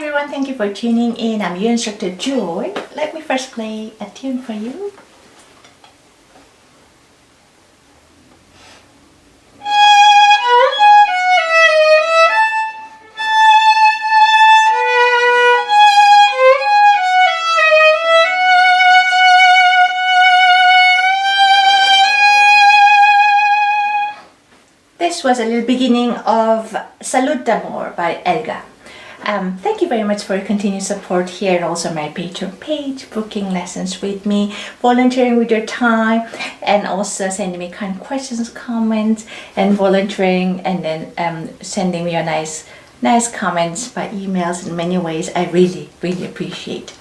everyone, thank you for tuning in. I'm your instructor Joy. Let me first play a tune for you. This was a little beginning of Salut by Elgar. Thank you very much for your continued support here and also my Patreon page, booking lessons with me, volunteering with your time, and also sending me kind questions, comments, and volunteering, and then sending me your nice comments by emails in many ways. I really appreciate.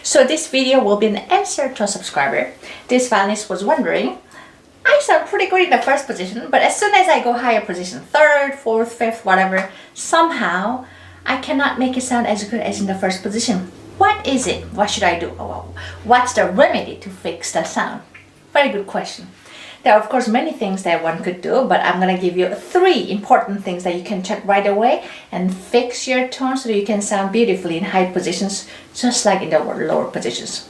So this video will be an answer to a subscriber. This violinist was wondering, I sound pretty good in the first position, but as soon as I go higher position, third, fourth, fifth, whatever, somehow I cannot make it sound as good as in the first position. What is it? What should I do? What's the remedy to fix the sound? Very good question. There are of course many things that one could do, but I'm going to give you 3 important things that you can check right away and fix your tone so that you can sound beautifully in high positions, just like in the lower positions.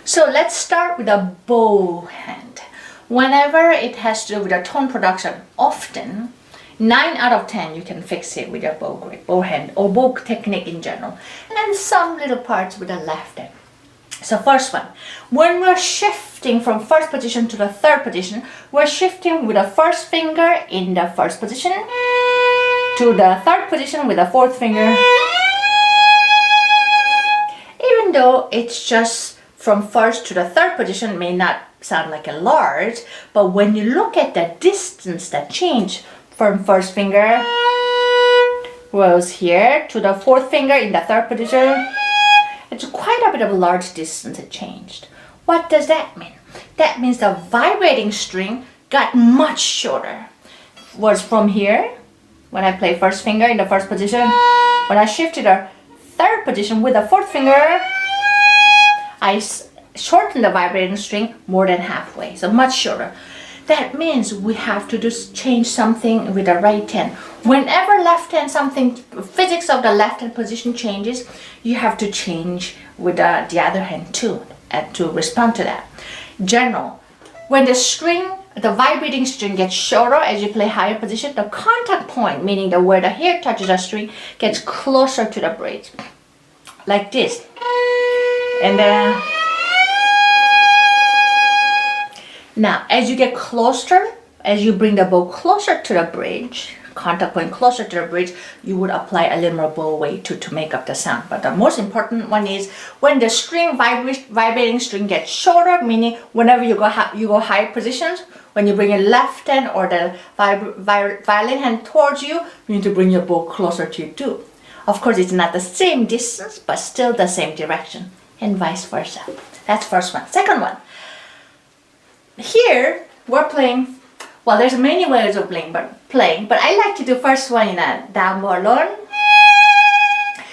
So let's start with a bow hand. Whenever it has to do with a tone production, often 9 out of 10 you can fix it with a bow grip, bow hand, or bow technique in general, and some little parts with the left hand. So first one, when we're shifting from first position to the third position, we're shifting with the first finger in the first position to the third position with the fourth finger. Even though it's just from first to the third position, may not sound like a large, but when you look at the distance that change from first finger goes here to the fourth finger in the third position, it's quite a bit of a large distance it changed. What does that mean? That means the vibrating string got much shorter. Was from here, when I play first finger in the first position, when I shifted the third position with the fourth finger, I shorten the vibrating string more than halfway, so much shorter. That means we have to just change something with the right hand. Whenever left hand, something, physics of the left hand position changes, you have to change with the other hand too, and to respond to that. General, when the string, the vibrating string gets shorter as you play higher position, the contact point, meaning the where the hair touches the string, gets closer to the bridge, like this. And then now, as you get closer, as you bring the bow closer to the bridge, contact point closer to the bridge, you would apply a little more bow weight to make up the sound. But the most important one is when the string vibrating string gets shorter, meaning whenever you go higher positions, when you bring your left hand or the violin hand towards you, you need to bring your bow closer to you too. Of course, it's not the same distance, but still the same direction, and vice versa. That's first one. Second one. Here we're playing, well, there's many ways of playing, but I like to do first one in a down bow alone,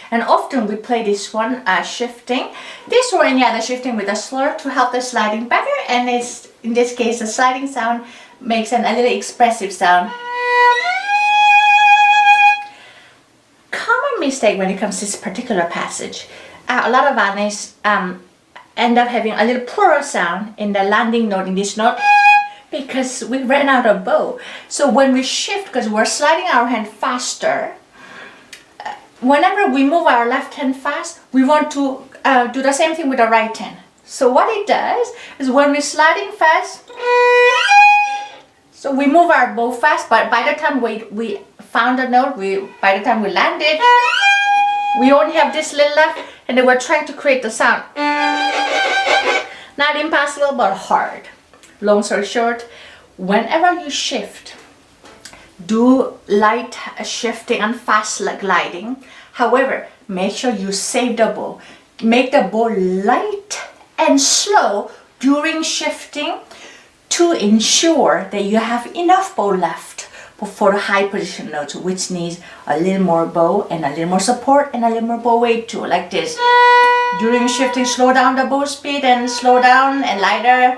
and often we play this one shifting. This or any other shifting with a slur to help the sliding better, and it's, in this case, the sliding sound makes a little expressive sound. Common mistake when it comes to this particular passage, a lot of violinists end up having a little plural sound in the landing note in this note because we ran out of bow. So when we shift, because we're sliding our hand faster, whenever we move our left hand fast, we want to do the same thing with the right hand. So what it does is when we're sliding fast, so we move our bow fast, but by the time we found a note, by the time we landed, we only have this little left, and then we're trying to create the sound. Not impossible, but hard. Long story short, whenever you shift, do light shifting and fast gliding. However, make sure you save the bow. Make the bow light and slow during shifting to ensure that you have enough bow left for the high position notes, which needs a little more bow and a little more support and a little more bow weight too, like this. During shifting, slow down the bow speed and slow down and lighter,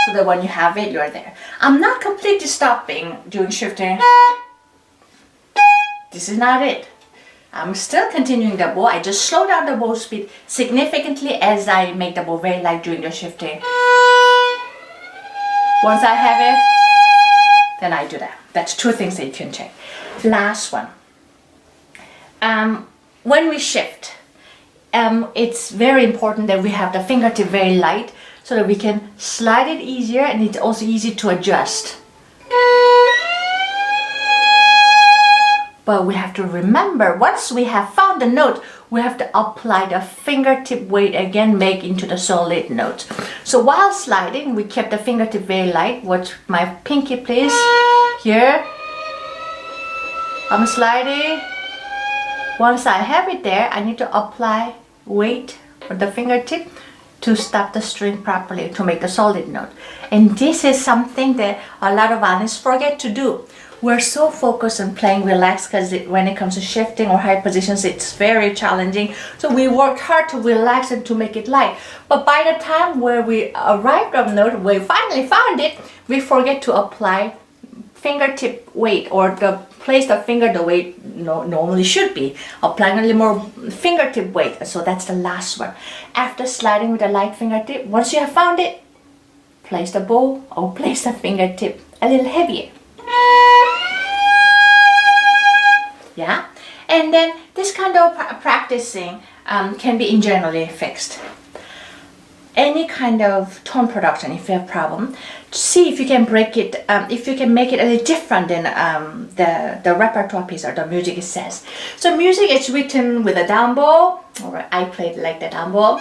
so that when you have it, you're there. I'm not completely stopping during shifting. This is not it. I'm still continuing the bow. I just slow down the bow speed significantly as I make the bow very light during the shifting. Once I have it, then I do that. That's two things that you can check. Last one. When we shift, it's very important that we have the fingertip very light so that we can slide it easier, and it's also easy to adjust. But we have to remember, once we have found the note, we have to apply the fingertip weight again, make into the solid note. So while sliding, we kept the fingertip very light. Watch my pinky please. Here. I'm sliding. Once I have it there, I need to apply weight on the fingertip to stop the string properly, to make the solid note. And this is something that a lot of violinists forget to do. We're so focused on playing relaxed because when it comes to shifting or high positions, it's very challenging. So we work hard to relax and to make it light. But by the time where we arrived on the note, we finally found it, we forget to apply fingertip weight, or the place the finger the weight normally should be. Applying a little more fingertip weight. So that's the last one. After sliding with a light fingertip, once you have found it, place the bow or place the fingertip a little heavier. Yeah, and then this kind of practicing can be generally fixed. Any kind of tone production, if you have a problem, see if you can break it, if you can make it a little different than the repertoire piece or the music it says. So music is written with a down bow, or I played like the down bow.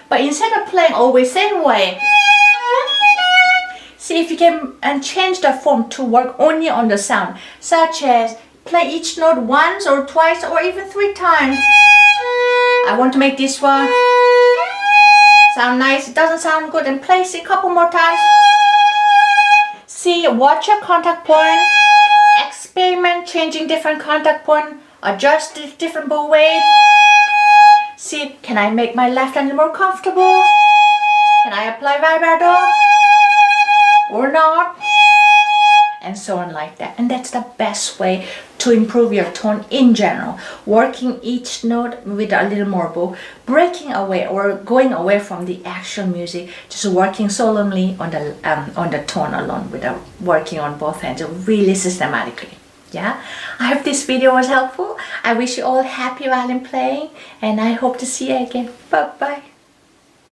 But instead of playing always same way, see if you can change the form to work only on the sound, such as play each note once or twice or even 3 times. I want to make this one sound nice. It doesn't sound good, and place it a couple more times. See, watch your contact point, experiment changing different contact point, adjust the different bow weight. See, can I make my left hand more comfortable? Can I apply vibrato or not? And so on like that. And that's the best way to improve your tone in general. Working each note with a little more bow, breaking away or going away from the actual music, just working solemnly on the tone alone without working on both hands, really systematically. Yeah, I hope this video was helpful. I wish you all happy violin playing, and I hope to see you again. Bye bye.